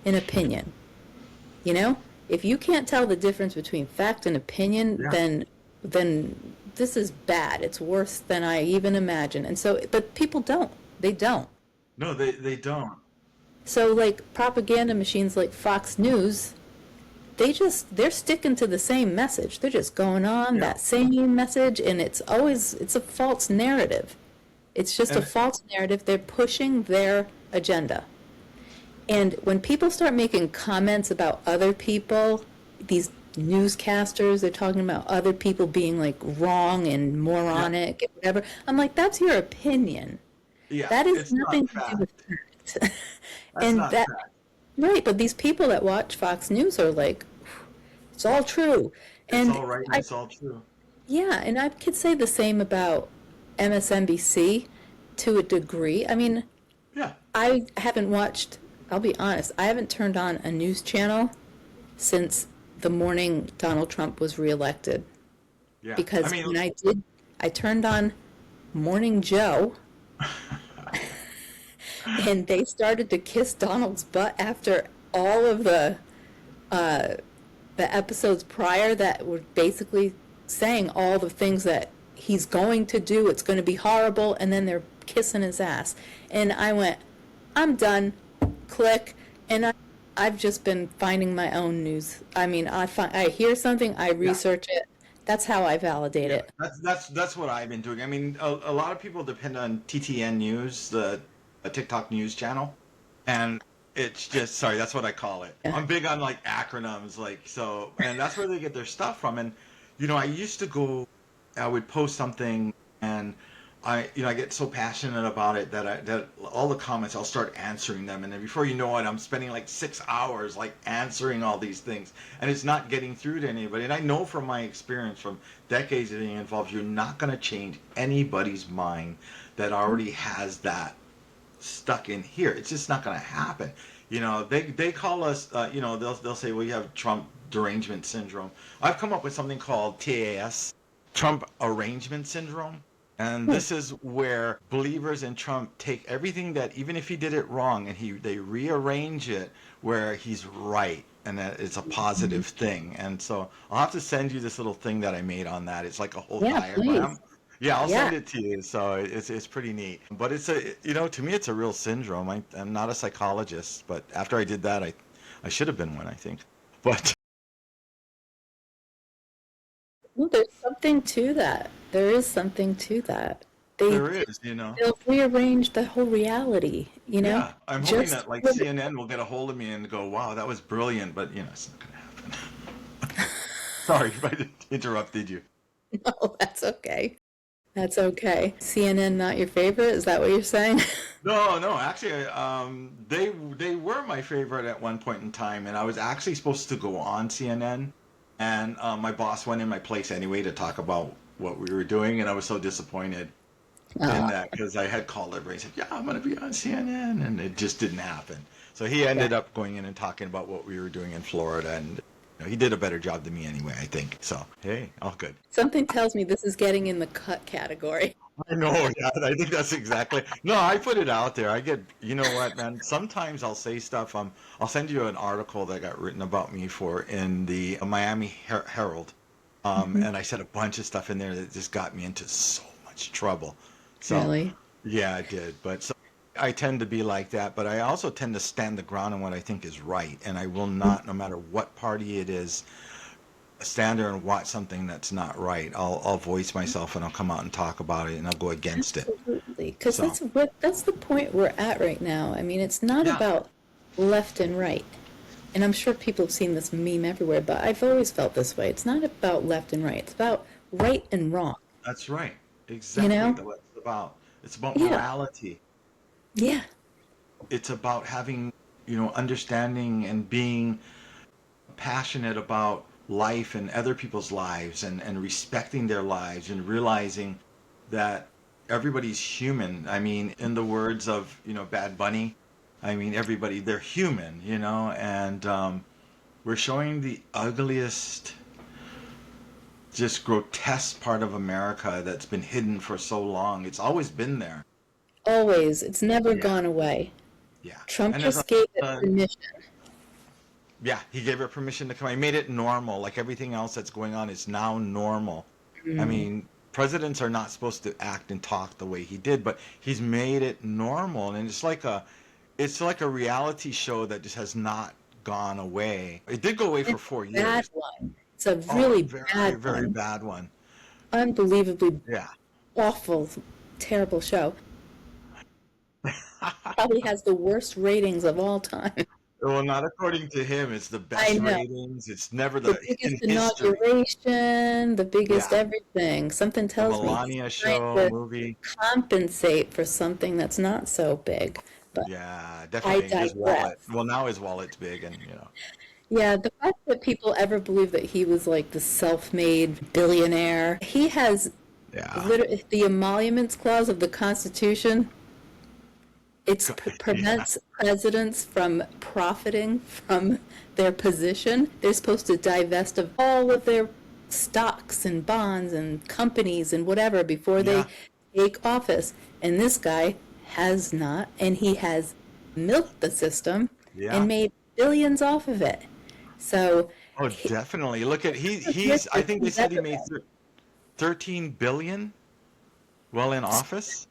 and opinion. You know, if you can't tell the difference between fact and opinion, Yeah. then this is bad. It's worse than I even imagined. And so, but people don't. They don't. No, they don't. So like propaganda machines like Fox News, they're sticking to the same message. They're just going on Yeah. that same message, and it's a false narrative. It's just a And false narrative. They're pushing their agenda. And when people start making comments about other people, these newscasters, they're talking about other people being like wrong and yeah. moronic and whatever. I'm like, that's your opinion. Yeah. That has It's not nothing to do with fact. fact. That's And not that, fact. right, but these people that watch Fox News are like, it's all true. It's And all right and I, it's all true. yeah, and I could say the same about MSNBC to a degree. I mean, Yeah. I haven't watched, I'll be honest, I haven't turned on a news channel since the morning Donald Trump was reelected. Yeah. I Because mean, when I did, I turned on Morning Joe, and they started to kiss Donald's butt after all of uh, the episodes prior that were basically saying all the things that he's going to do. It's going to be horrible, and then they're kissing his ass. And I went, I'm done. Click. And I've just been finding my own news. I mean, I hear something, I yeah. research it. That's how I validate Yeah, it. that's what I've been doing. I mean, a lot of people depend on TTN News, the a TikTok news channel, and it's just sorry, that's what I call it. Yeah. I'm big on like acronyms, like so, and that's where they get their stuff from. And I used to go, I would post something, and I get so passionate about it that all the comments I'll start answering them, and then before you know it, I'm spending like 6 hours like answering all these things, and it's not getting through to anybody. And I know from my experience, from decades of being involved, you're not going to change anybody's mind that already has that stuck in here. It's just not going to happen. They call us. They'll say, well, you have Trump derangement syndrome. I've come up with something called TAS, Trump arrangement syndrome. And Hmm. this is where believers in Trump take everything that, even if he did it wrong, and they rearrange it where he's right, and that it's a positive thing. And so I'll have to send you this little thing that I made on that. It's like a whole Yeah, diagram. please. Yeah, I'll Yeah. send it to you. So it's pretty neat. But to me, it's a real syndrome. I'm not a psychologist, but after I did that, I should have been one, I think. But Well, there's something to that. There is something to that. They there is. they'll rearrange the whole realty, Yeah, I'm hoping just that like for the- CNN will get a hold of me and go, "Wow, that was brilliant," but it's not going to happen. Sorry if I interrupted you. No, that's okay. That's okay. CNN not your favorite? Is that what you're saying? No, no, actually, they were my favorite at one point in time, and I was actually supposed to go on CNN, and my boss went in my place anyway to talk about what we were doing, and I was so disappointed in Oh, that because I had called everybody and said, "Yeah, I'm going to be on CNN," and it just didn't happen. So he yeah. ended up going in and talking about what we were doing in Florida, and he did a better job than me anyway, I think. So hey, all good. Something tells me this is getting in the cut category. I know, yeah, I think that's exactly. No, I put it out there. I get, you know what, man? Sometimes I'll say stuff. I'll send you an article that got written about me for in the Miami Herald, Mhm. and I said a bunch of stuff in there that just got me into so much trouble. So, Really? yeah, I did. But so I tend to be like that. But I also tend to stand the ground on what I think is right, and I will not, no matter what party it is, stand there and watch something that's not right. I'll voice myself and I'll come out and talk about it and I'll go against it. Absolutely, because So, that's the point we're at right now. I mean, it's not yeah, about left and right. And I'm sure people have seen this meme everywhere, but I've always felt this way. It's not about left and right. It's about right and wrong. that's right. You Exactly know? what it's about. It's about Yeah. morality. Yeah. It's about having, understanding and being passionate about life and other people's lives and respecting their lives and realizing that everybody's human. I mean, in the words of, Bad Bunny, I mean, everybody, they're human, and we're showing the ugliest, just grotesque part of America that's been hidden for so long. It's always been there. Always. It's never Yeah, gone away. yeah. Trump And there's just gave it a, permission. yeah, he gave her permission to come. He made it normal. Like everything else that's going on is now normal. I Mm. mean, presidents are not supposed to act and talk the way he did, but he's made it normal, and it's like a reality show that just has not gone away. It did go away for It's four a bad years. one. It's a Oh, a really very, bad very one. bad one. Unbelievably Yeah. awful, terrible show. Probably has the worst ratings of all time. Well, not according to him. It's the I best know. ratings. It's never The the biggest in history. inauguration, the biggest Yeah. everything. Something The tells me he's Melania trying show to movie. compensate for something that's not so big. But Yeah, I definitely his wallet. digress. Well, now his wallet's big, and Yeah, the fact that people ever believe that he was like the self-made billionaire, he has yeah, literally the emoluments clause of the Constitution. It yeah, prevents presidents from profiting from their position. They're supposed to divest of all of their stocks and bonds and companies and whatever before they yeah, take office. And this guy has not, and he has milked the system and yeah. made billions off of it. So Oh, he, definitely. Look at the he's. I richest think they he's said he ever made been. 13 billion while in office.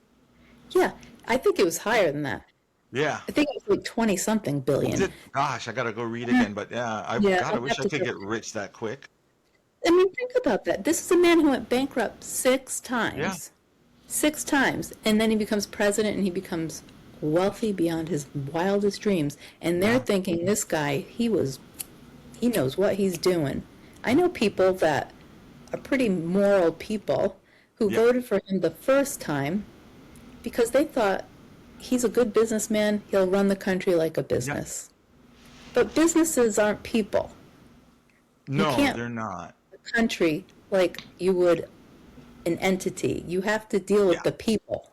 Yeah, I think it was higher than that. Yeah. I think it was like 20 something Is billion. it? Gosh, I gotta go read again. But yeah, Yeah, God, I I'll wish have I to could go. get rich that quick. I mean, think about that. This is a man who went bankrupt six Yeah, times. Six times. And then he becomes president and he becomes wealthy beyond his wildest dreams. And they're yeah, thinking this guy, he knows what he's doing. I know people that are pretty moral people who yeah, voted for him the first time because they thought he's a good businessman, he'll run the country like a yeah. business. But businesses aren't people. You No, can't they're not. run the country like you would an entity. You have to deal Yeah. with the people.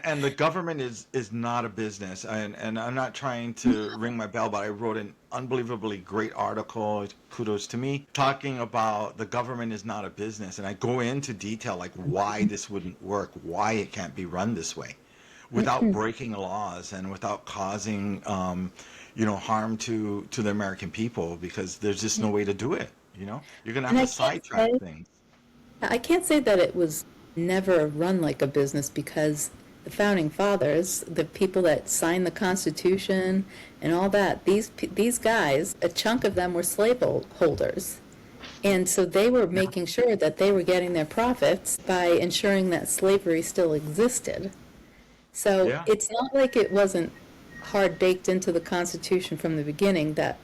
And the government is not a business, and I'm not trying to ring my bell, but I wrote an unbelievably great article, kudos to me, talking about the government is not a business, and I go into detail like why this wouldn't work, why it can't be run this way without breaking laws and without causing harm to the American people, because there's just no way to do it. You're gonna have And to sidetrack things. I can't say that it was never run like a business because the founding fathers, the people that signed the Constitution and all that, these guys, a chunk of them were slaveholders. And so they were Yeah, making sure that they were getting their profits by ensuring that slavery still existed. So yeah, it's not like it wasn't hard baked into the Constitution from the beginning that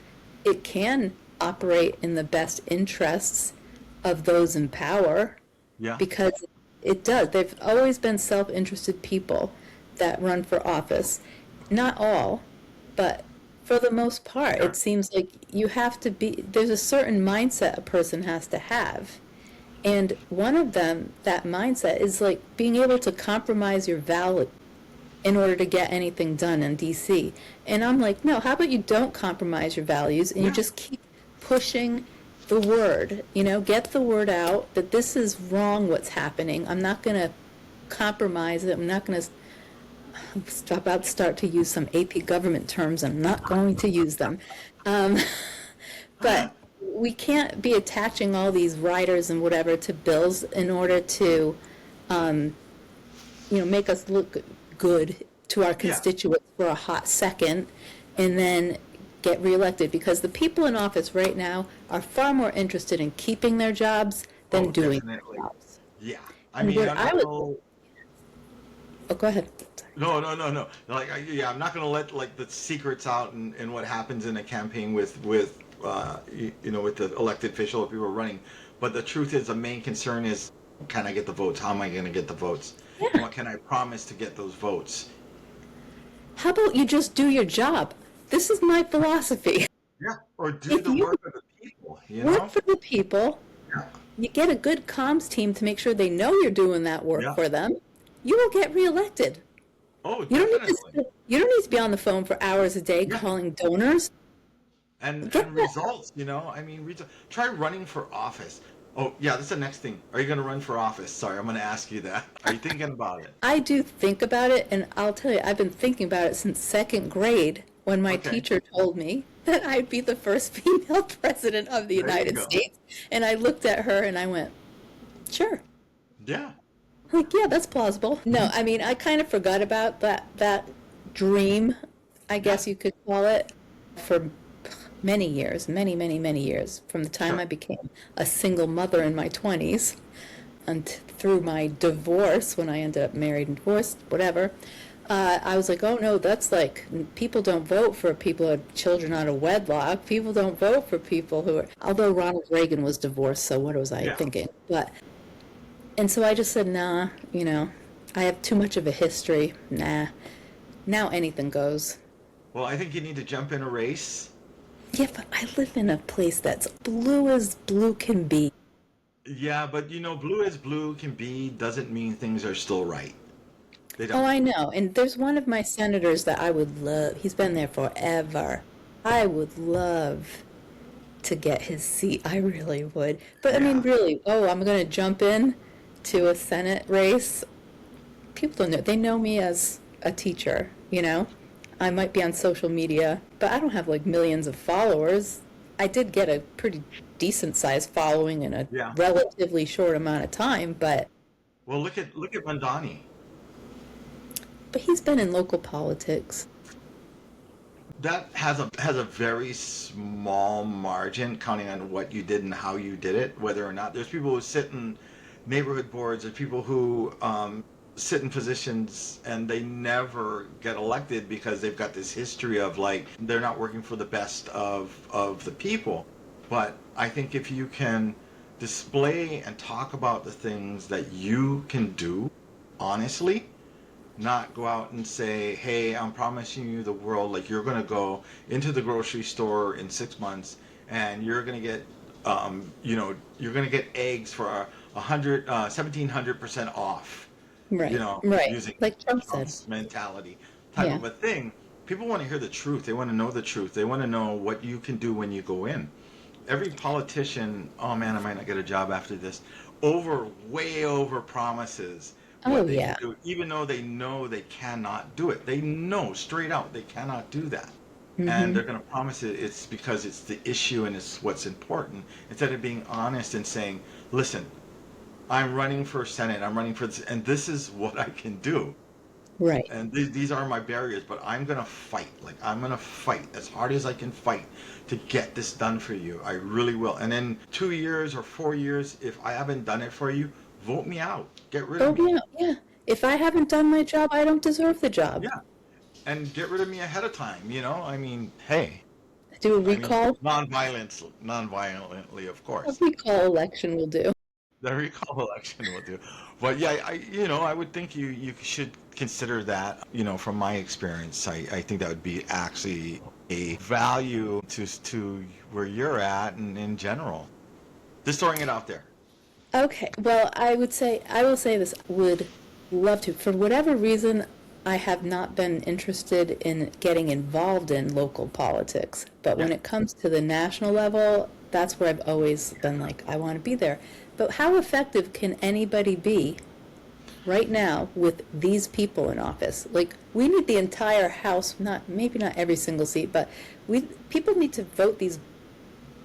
it can operate in the best interests of those in power yeah, because it does. They've always been self interested people that run for office. Not all, but for the most part, yeah, it seems like you have to be, there's a certain mindset a person has to have. And one of them, that mindset, is like being able to compromise your value in order to get anything done in DC. And I'm like, no, how about you don't compromise your values and you yeah, just keep pushing the word, get the word out that this is wrong what's happening. I'm not going to compromise it. I'm not going to about to start to use some AP government terms. I'm not going to use them. Um, but we can't be attaching all these riders and whatever to bills in order to, make us look good to our constituents for a hot second and then get reelected, because the people in office right now are far more interested in keeping their jobs than doing Definitely. their jobs. Yeah. I And mean, what I'm I not would, gonna, oh, go ahead. no. Like, I'm not gonna let like the secrets out and what happens in a campaign with with the elected official if people are running. But the truth is, the main concern is, can I get the votes? How am I gonna get the votes? And Yeah. what can I promise to get those votes? How about you just do your job? This is my philosophy. Yeah. Or do If the you work of the people, you work know? for the people, Yeah. you get a good comms team to make sure they know you're doing that work Yeah. for them, you will get reelected. Oh, You don't need definitely. you don't need to be on the phone for hours a day Yeah. calling donors. Get And that. results, I mean, try running for office. Oh yeah, that's the next thing. Are you going to run for office? Sorry, I'm going to ask you that. Are you thinking about it? I do think about it, and I'll tell you, I've been thinking about it since second grade when my Okay, teacher told me that I'd be the first female president of the there you United go. States. And I looked at her and I went, sure. Yeah. Like, yeah, that's plausible. No, I mean, I kind of forgot about that dream, I Yeah. guess you could call it, for many years, many, many, many years, from the time Sure. I became a single mother in my 20s and through my divorce, when I ended up married and divorced, whatever. I was like, oh no, that's like, people don't vote for people who have children out of wedlock. People don't vote for people who are, although Ronald Reagan was divorced, so what was I Yeah. thinking? And so I just said, nah, I have too much of a history. Nah, now anything goes. Well, I think you need to jump in a race. Yeah, but I live in a place that's blue as blue can be. Yeah, but blue as blue can be doesn't mean things are still right. They Oh, don't. I know. And there's one of my senators that I would love. He's been there forever. I would love to get his seat. I really would. But I mean, Yeah. really, oh, I'm going to jump in to a Senate race. People don't know. They know me as a teacher. I might be on social media, but I don't have like millions of followers. I did get a pretty decent sized following in a Yeah. relatively short amount of time, Well, look at Mandani. but he's been in local politics. That has a very small margin, counting on what you did and how you did it. Whether or not there's people who sit in neighborhood boards, there's people who sit in positions and they never get elected because they've got this history of like they're not working for the best of the people. But I think if you can display and talk about the things that you can do honestly, not go out and say, hey, I'm promising you the world. Like, you're going to go into the grocery store in 6 months and you're going to get, you're going to get eggs for 1,700% off, Right, right. using Like Trump said. Trump's mentality type Yeah. of a thing. People want to hear the truth. They want to know the truth. They want to know what you can do when you go in. Every politician, oh man, I might not get a job after this, way over promises Oh, what they can yeah. do, even though they know they cannot do it. They know straight out they cannot do that. And Mm-hmm. they're going to promise it. It's because it's the issue and it's what's important. Instead of being honest and saying, listen, I'm running for Senate, I'm running for this, and this is what I can do. Right. And these are my barriers, but I'm going to fight. Like, I'm going to fight as hard as I can fight to get this done for you. I really will. And in 2 years or 4 years, if I haven't done it for you, vote me out. Get rid of Vote me. me out. Yeah. If I haven't done my job, I don't deserve the job. Yeah. And get rid of me ahead of time. I mean, hey, Do a I mean, recall. non-violently, of A course. recall election will do. The recall election will do. But yeah, I would think you should consider that. From my experience, I think that would be actually a value to where you're at and in general. Just throwing it out there. Okay, well, I will say this, would love to. For whatever reason, I have not been interested in getting involved in local politics. But Yeah. when it comes to the national level, that's where I've always been like, I want to be there. But how effective can anybody be right now with these people in office. Like, we need the entire House, maybe not every single seat, but people need to vote these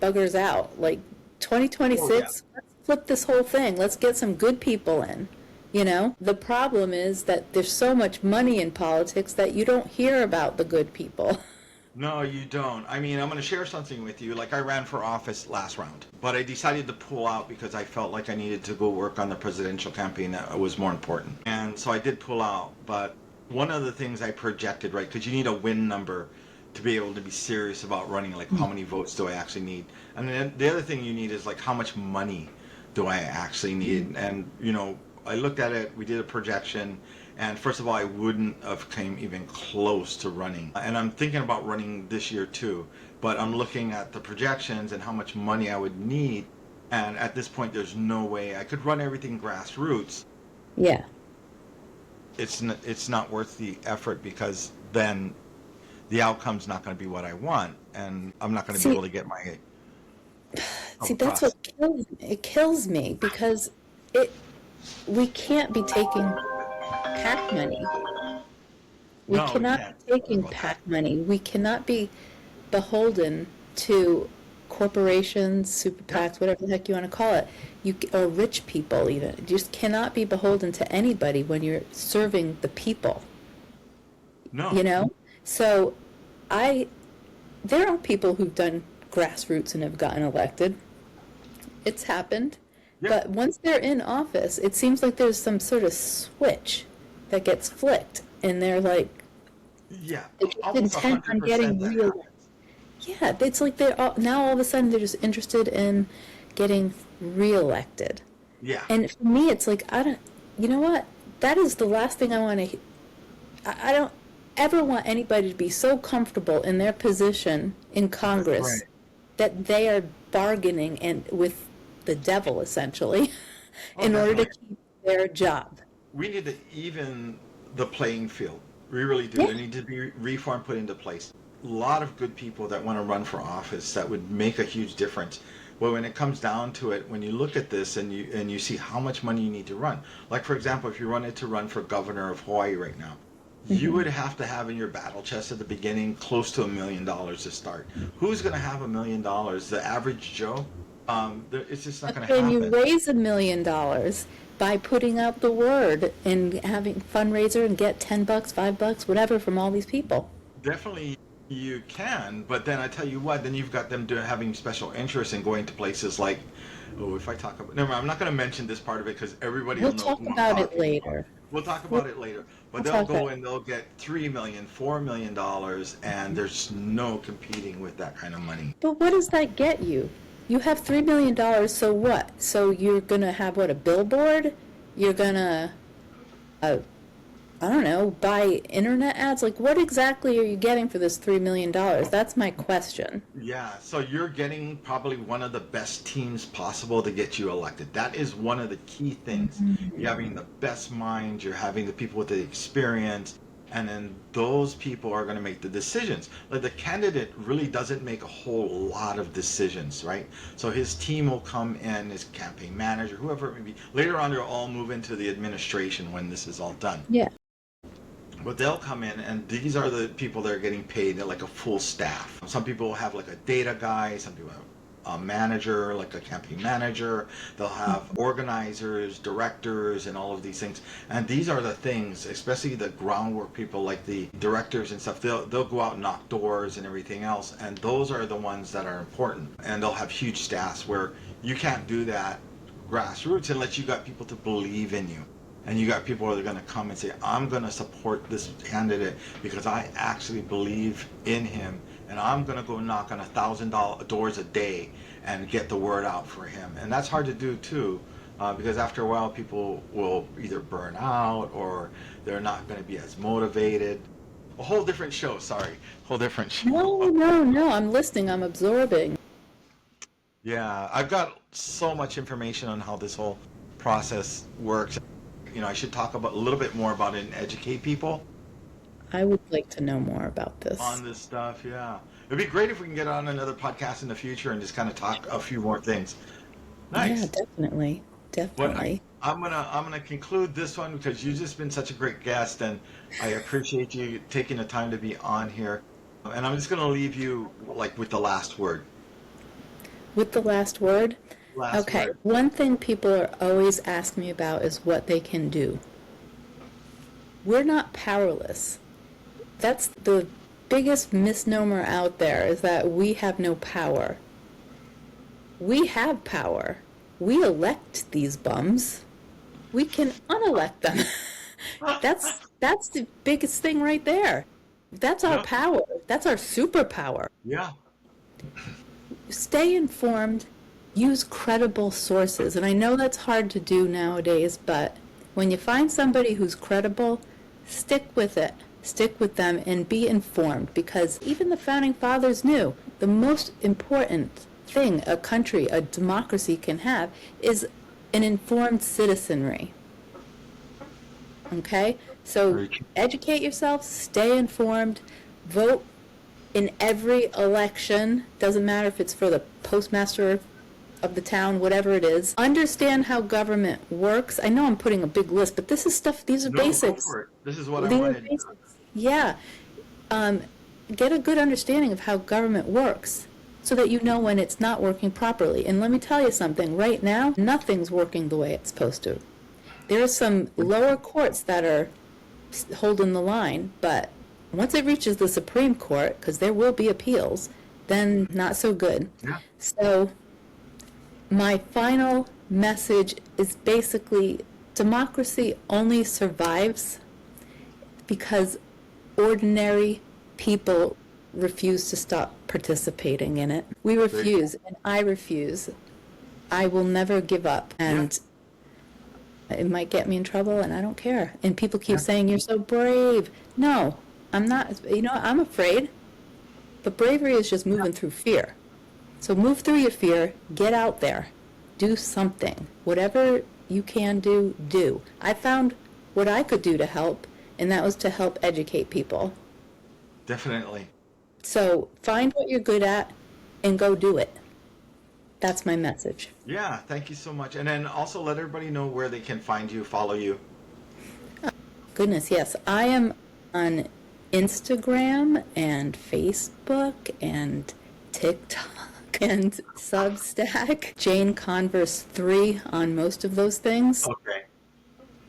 buggers out. Like, Oh, yeah. 2026, let's flip this whole thing. Let's get some good people in. You know, the problem is that there's so much money in politics that you don't hear about the good people. No, you don't. I mean, I'm going to share something with you. Like, I ran for office last round, but I decided to pull out because I felt like I needed to go work on the presidential campaign that was more important. And so I did pull out. But one of the things I projected, right, because you need a win number to be able to be serious about running, like, how many votes do I actually need? And then the other thing you need is, like, how much money do I actually need? And, I looked at it, we did a projection, and first of all, I wouldn't have came even close to running. And I'm thinking about running this year too, but I'm looking at the projections and how much money I would need. And at this point, there's no way I could run everything grassroots. Yeah. It's not worth the effort because then the outcome's not going to be what I want, and I'm not going to be able to get my That's across. what kills me. It kills me because it we can't be taking PAC money. We No, we cannot can't be talk taking about that. PAC money. We cannot be beholden to corporations, super Yeah. PACs, whatever the heck you want to call it, or rich people even. You just cannot be beholden to anybody when you're serving the people, No. you know? So I, there are people who've done grassroots and have gotten elected. It's happened. Yeah. But once they're in office, it seems like there's some sort of switch that gets flicked, and they're like, Yeah. they're just Almost intent on 100% getting that real. happens. Yeah, it's like now all of a sudden they're just interested in getting reelected. Yeah. And for me, it's like, I don't, you know what? That is the last thing I want to, I don't ever want anybody to be so comfortable in their position in That's Congress right. that they are bargaining with the devil, essentially, Oh, in order to definitely. keep their job. We need to even the playing field. We really do. Yeah. There need to be reform put into place. A lot of good people that want to run for office that would make a huge difference. But when it comes down to it, when you look at this and you see how much money you need to run, like for example, if you wanted to run for governor of Hawaii right now, you Hmm. would have to have in your battle chest at the beginning close to $1 million to start. Who's going to have $1 million? The average Joe? It's just not going to Can you happen. raise $1 million by putting out the word and having fundraiser and get $10, $5, whatever from all these people? Definitely you can, but then I tell you what, then you've got them having special interest in going to places like, oh, if I talk about, never mind, I'm not going to mention this part of it because everybody We'll will know talk who I'm about it talking about. later. We'll talk We'll, about it later, but we'll they'll talk about go it. and they'll get 3 million, $4 million, and there's no competing with that kind of money. But what does that get you? You have $3 million, so what? So you're gonna have what, a billboard? You're gonna, uh, I don't know, buy internet ads? Like, what exactly are you getting for this $3 million? That's my question. Yeah, so you're getting probably one of the best teams possible to get you elected. That is one of the key things. You're having the best minds, you're having the people with the experience, and then those people are going to make the decisions. Like the candidate really doesn't make a whole lot of decisions, right? So his team will come in, his campaign manager, whoever it may be. Later on, they'll all move into the administration when this is all done. Yeah. But they'll come in, and these are the people that are getting paid like a full staff. Some people have like a data guy, some people have a manager, like a campaign manager. They'll have organizers, directors, and all of these things. And these are the things, especially the groundwork people, like the directors and stuff. They'll go out and knock doors and everything else, and those are the ones that are important. And they'll have huge staffs where you can't do that grassroots unless you got people to believe in you. And you got people that are going to come and say, I'm going to support this candidate because I actually believe in him, and I'm going to go knock on 1,000 doors a day and get the word out for him. And that's hard to do too, because after a while people will either burn out or they're not going to be as motivated. A whole different show, sorry. Whole different No, show. no, no. I'm listening. I'm absorbing. Yeah, I've got so much information on how this whole process works. I should talk about a little bit more about it and educate people I would like to know more about on this. this stuff. Yeah, it'd be great if we can get on another podcast in the future and just kind of talk a few more things. Yeah, Nice. definitely. But I, Definitely. I'm gonna conclude this one because you've just been such a great guest, and I appreciate you taking the time to be on here. And I'm just gonna leave you like with the last word. With the last word, Last okay, word. one thing people are always asking me about is what they can do. We're not powerless. That's the biggest misnomer out there, is that we have no power. We have power. We elect these bums. We can unelect them. That's the biggest thing right there. That's our No. power. That's our superpower. Yeah. Stay informed, use credible sources. And I know that's hard to do nowadays, but when you find somebody who's credible, stick with it. Stick with them and be informed, because even the founding fathers knew the most important thing a country, a democracy can have is an informed citizenry. Okay? So Very true. educate yourself, stay informed, vote in every election. Doesn't matter if it's for the postmaster of the town, whatever it is. Understand how government works. I know I'm putting a big list, but this is stuff, these are No, go basics. for it. This is what I These are wanted. basics. Yeah. Get a good understanding of how government works so that you know when it's not working properly. And let me tell you something, right now, nothing's working the way it's supposed to. There are some lower courts that are holding the line, but once it reaches the Supreme Court, because there will be appeals, then not so good. Yeah. So my final message is basically democracy only survives because ordinary people refuse to stop participating in it. We refuse, and I refuse. I will never give up, and it might get me in trouble, and I don't care. And people keep saying, you're so brave. No, I'm not. You know, I'm afraid. But bravery is just moving through fear. So move through your fear, get out there, do something. Whatever you can do, do. I found what I could do to help, and that was to help educate people. Definitely. So find what you're good at and go do it. That's my message. Yeah, thank you so much. And then also let everybody know where they can find you, follow you. Goodness, yes. I am on Instagram and Facebook and TikTok and Substack. Jayne Converse 3 on most of those things. Okay.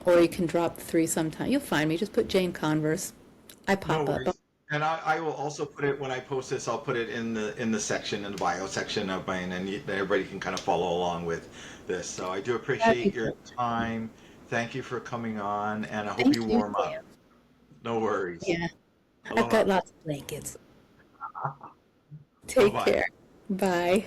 Or you can drop the 3 sometime. You'll find me. Just put Jayne Converse. I No pop up. worries. And I will also put it when I post this. I'll put it in the section in the bio section of mine, and everybody can kind of follow along with this. So I do That'd be appreciate your good. time. Thank you for coming on, and I hope you Thank you, warm up. Dan. No worries. Yeah, I've Aloha. got lots of blankets. Bye Take bye. care. Bye.